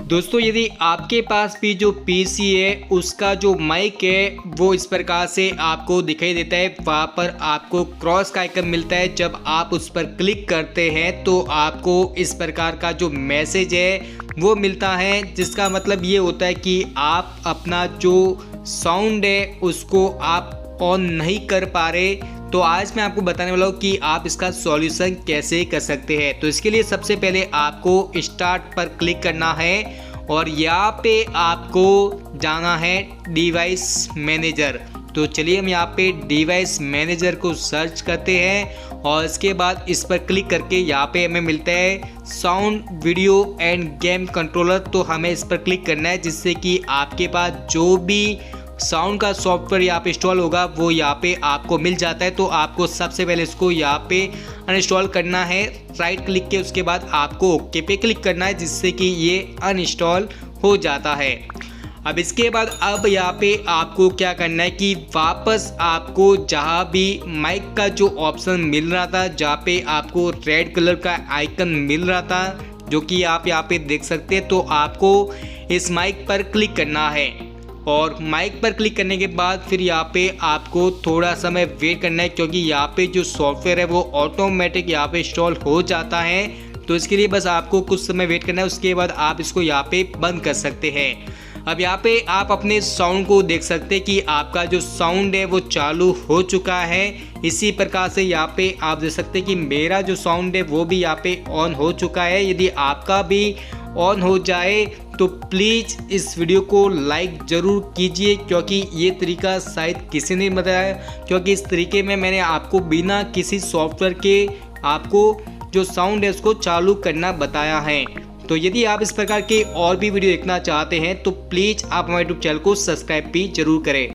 दोस्तों यदि आपके पास भी जो पीसी है उसका जो माइक है वो इस प्रकार से आपको दिखाई देता है, वहाँ पर आपको क्रॉस का आइकन मिलता है। जब आप उस पर क्लिक करते हैं तो आपको इस प्रकार का जो मैसेज है वो मिलता है, जिसका मतलब ये होता है कि आप अपना जो साउंड है उसको आप ऑन नहीं कर पा रहे। तो आज मैं आपको बताने वाला हूँ कि आप इसका सॉल्यूशन कैसे कर सकते हैं। तो इसके लिए सबसे पहले आपको स्टार्ट पर क्लिक करना है और यहाँ पे आपको जाना है डिवाइस मैनेजर। तो चलिए हम यहाँ पे डिवाइस मैनेजर को सर्च करते हैं और इसके बाद इस पर क्लिक करके यहाँ पे हमें मिलता है sound video end game controller. तो हमें इस पर क्लिक करना है, जिससे कि आपके पास जो भी साउंड का सॉफ्टवेयर यहाँ पे इंस्टॉल होगा वो यहाँ पे आपको मिल जाता है। तो आपको सबसे पहले इसको यहाँ पे अनइंस्टॉल करना है, राइट क्लिक के उसके बाद आपको ओके पे क्लिक करना है, जिससे कि ये अनइंस्टॉल हो जाता है। अब इसके बाद अब यहाँ पे आपको क्या करना है कि वापस आपको जहाँ भी माइक का जो ऑप्शन मिल रहा था, जहाँ पे आपको रेड कलर का आइकन मिल रहा था, जो कि आप यहाँ पे देख सकते हैं, तो आपको इस माइक पर क्लिक करना है। और माइक पर क्लिक करने के बाद फिर यहाँ पे आपको थोड़ा समय वेट करना है, क्योंकि यहाँ पे जो सॉफ्टवेयर है वो ऑटोमेटिक यहाँ पे इंस्टॉल हो जाता है। तो इसके लिए बस आपको कुछ समय वेट करना है, उसके बाद आप इसको यहाँ पे बंद कर सकते हैं। अब यहाँ पे आप अपने साउंड को देख सकते हैं कि आपका जो साउंड है वो चालू हो चुका है। इसी प्रकार से यहाँ पे आप देख सकते हैं कि मेरा जो साउंड है वो भी यहाँ पे ऑन हो चुका है। यदि आपका भी ऑन हो जाए तो प्लीज़ इस वीडियो को लाइक ज़रूर कीजिए, क्योंकि ये तरीका शायद किसी ने बताया, क्योंकि इस तरीके में मैंने आपको बिना किसी सॉफ्टवेयर के आपको जो साउंड है उसको चालू करना बताया है। तो यदि आप इस प्रकार के और भी वीडियो देखना चाहते हैं तो प्लीज़ आप हमारे यूट्यूब चैनल को सब्सक्राइब भी जरूर करें।